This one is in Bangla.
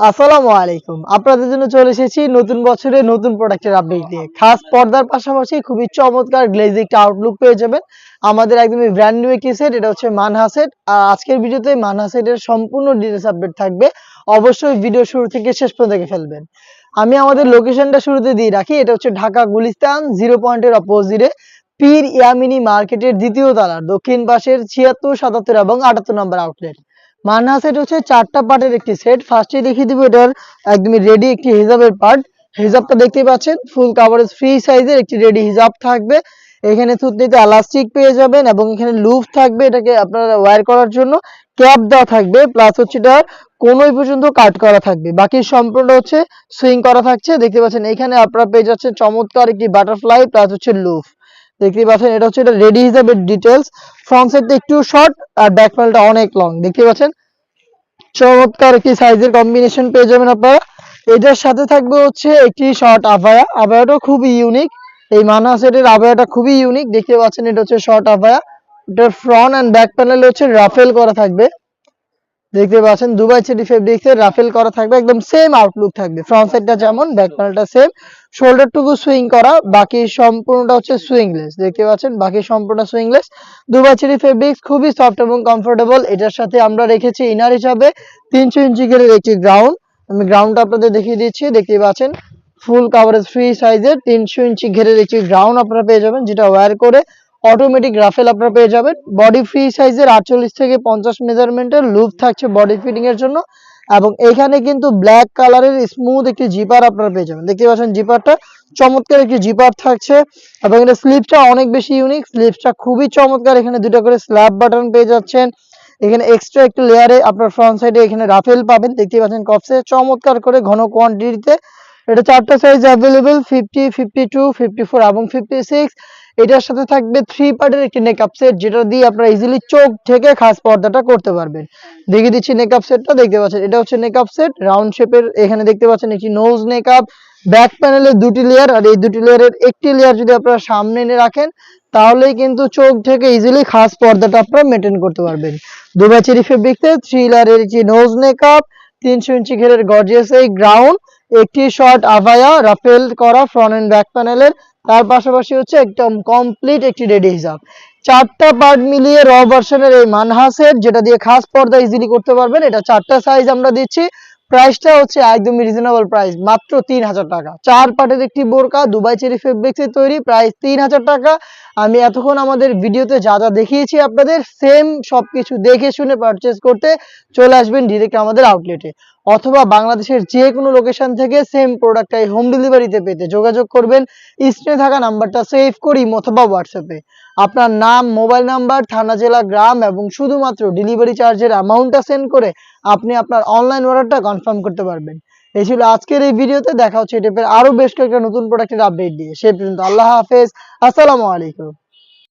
আসসালামু আলাইকুম। আপনাদের জন্য চলে এসেছি নতুন বছরে নতুন প্রোডাক্টের আপডেট নিয়ে। খাস পর্দার পাশাপাশি খুবই চমৎকার গ্লেজি একটা আউটলুক পেয়ে যাবেন। আমাদের একদমই ব্র্যান্ড নিউ একটি সেট, এটা হচ্ছে মানহা সেট। আজকের ভিডিওতে মানহা সেটের সম্পূর্ণ ডিটেইলস আপডেট থাকবে। অবশ্যই ভিডিও শুরু থেকে শেষ পর্যন্ত দেখে ফেলবেন। আমি আমাদের লোকেশনটা শুরুতে দিয়ে রাখি, এটা হচ্ছে ঢাকা গুলিস্তান 0 পয়েন্টের অপোজিটে পীর ইয়ামিনী মার্কেটের দ্বিতীয় তলার দক্ষিণ পাশের 76, 77 এবং 78 নম্বর আউটলেট। মানহা সেট হচ্ছে 4টা পার্টের একটি সেট। ফার্স্টে দেখিয়ে দিব এটার একদমই রেডি একটি হিজাবের পার্ট। হিজাবটা দেখতেই পাচ্ছেন, ফুল কাভারেজ ফ্রি সাইজের একটি রেডি হিজাব থাকবে। এখানে থুতনিতে এলাস্টিক পেয়ে যাবেন এবং এখানে লুপ থাকবে, এটাকে আপনারা ওয়্যার করার জন্য ক্যাপ দেওয়া থাকবে, প্লাস হচ্ছে এটা কোনোই পর্যন্ত কাট করা থাকবে। বাকি সম্পূর্ণ হচ্ছে সুইং করা থাকছে। দেখতে পাচ্ছেন এখানে আপনারা পেয়ে যাচ্ছেন চমৎকার একটি বাটারফ্লাই প্লাস হচ্ছে লুপ। দেখতে পাচ্ছেন এটা হচ্ছে এটা রেডি হিসাবের ডিটেলস। ফ্রন্ট সাইডটা একটু শর্ট আর ব্যাক প্যানেলটা অনেক লং। দেখতে পাচ্ছেন চমৎকার একটি সাইজের কম্বিনেশন পেয়ে যাবেন আপনারা। এটার সাথে থাকবে হচ্ছে একটি শর্ট আভায়া। আভায়াটা খুবই ইউনিক, এই মানহা সেটের আভায়াটা খুবই ইউনিক। দেখতে পাচ্ছেন এটা হচ্ছে শর্ট আভায়া। এটার ফ্রন্ট এন্ড ব্যাক প্যানেল হচ্ছে রাফেল করা থাকবে। দেখতে পাচ্ছেন দুবাই চেরি ফেব্রিক্সের রাফেল করা থাকবে, একদম সেম আউটলুক থাকবে। ফ্রন্ট সাইডটা যেমন, ব্যাক প্যানেলটা সেম। শোল্ডারটুকু সুইং করা, বাকি সম্পূর্ণটা হচ্ছে সুইংলেস। দেখতে পাচ্ছেন বাকি সম্পূর্ণ সুইংলেস। দুবাই চেরি ফেব্রিক্স খুবই সফট এবং কমফোর্টেবল। এটার সাথে আমরা রেখেছি ইনার হিসাবে 300 ইঞ্চি ঘেরের একটি গ্রাউন্ড। আমি গ্রাউন্ডটা আপনাদের দেখিয়ে দিচ্ছি। দেখতে পাচ্ছেন ফুল কাভারেজ ফ্রি সাইজের 300 ইঞ্চি ঘেরের একটি গ্রাউন্ড আপনারা পেয়ে যাবেন, যেটা ওয়্যার করে অটোমেটিক রাফেল আপনারা পেয়ে যাবেন। বডি ফ্রি সাইজের 48 থেকে 50 মেজারমেন্টের লুপ থাকছে বডি ফিটিং এর জন্য। এবং এখানে কিন্তু ব্ল্যাক কালারের স্মুথ একটি জিপার আপনারা পেয়ে যাবেন। দেখতে পাচ্ছেন জিপারটা চমৎকার একটি জিপার থাকছে। এবং এটা স্লিপসটা অনেক বেশি ইউনিক, স্লিপসটা খুবই চমৎকার। এখানে দুটো করে স্ল্যাব বাটন পেয়ে যাচ্ছেন। এখানে এক্সট্রা একটা লেয়ারে আপনার ফ্রন্ট সাইডে এখানে রাফেল পাবেন। দেখতে পাচ্ছেন কপসে চমৎকার করে ঘন কোয়ান্টিটিতে। এটা 4টা সাইজ অ্যাভেলেবেল, 50, 52, 54 এবং 56। এটার সাথে থাকবে 3 পার্টের একটি নেকআপ সেট, যেটা দিয়ে আপনারা ইজিলি চোখ ঢেকে খাস পর্দাটা করতে পারবেন। দেখিয়ে দিচ্ছি নেকআপ সেটটা। দেখতে পাচ্ছেন এটা হচ্ছে নেকআপ সেট রাউন্ড শেপের। এখানে দেখতে পাচ্ছেন একটি নোজ নেকআপ, ব্যাক প্যানেলে 2টি লেয়ার, আর এই 2টি লেয়ারের একটি লেয়ার যদি আপনারা সামনে এনে রাখেন তাহলেই কিন্তু চোখ ঢেকে ইজিলি খাস পর্দাটা আপনারা মেনটেন করতে পারবেন। দুবাই চেরি ফেব্রিক্সে 3 লেয়ারের একটি নোজ নেকআপ, 300 ইঞ্চি ঘেরের গর্জিয়াস এই গ্রাউন্ড, একটি শর্ট আভায়া রাফেল করা ফ্রন্ট এন্ড ব্যাক প্যানেলের। তার পাশাপাশি হচ্ছে একদম কমপ্লিট একটি রেডি হিসাব। 4টা পার্ট মিলিয়ে র ভার্সনের এই মানহা সেট, যেটা দিয়ে খাস পর্দা ইজিলি করতে পারবেন। এটা 4টা সাইজ আমরা দিচ্ছি। প্রাইসটা হচ্ছে একদমই রিজনেবল প্রাইস, মাত্র 3000 টাকা। 4 পার্টের একটি বোরকা দুবাই চেরি ফেব্রিক্সের তৈরি, প্রাইস 3000 টাকা। আমি এতক্ষণ আমাদের ভিডিওতে যা যা দেখিয়েছি আপনাদের সেম সবকিছু দেখে শুনে পারচেজ করতে চলে আসবেন ডিরেক্ট আমাদের আউটলেটে, অথবা বাংলাদেশের যে কোনো লোকেশন থেকে সেম প্রোডাক্টটাই হোম ডেলিভারিতে পেতে যোগাযোগ করবেন স্ক্রিনে থাকা নাম্বারটা সেভ করি অথবা হোয়াটসঅ্যাপে আপনার নাম, মোবাইল নাম্বার, থানা, জেলা, গ্রাম এবং শুধুমাত্র ডেলিভারি চার্জের অ্যামাউন্টটা সেন্ড করে আপনি আপনার অনলাইন অর্ডারটা কনফার্ম করতে পারবেন। এই ছিল আজকের এই ভিডিওতে। দেখা হচ্ছে এই টাইপের আরো বেশ কয়েকটা নতুন প্রোডাক্টের আপডেট দিয়ে। সে পর্যন্ত আল্লাহ হাফেজ, আসসালামু আলাইকুম।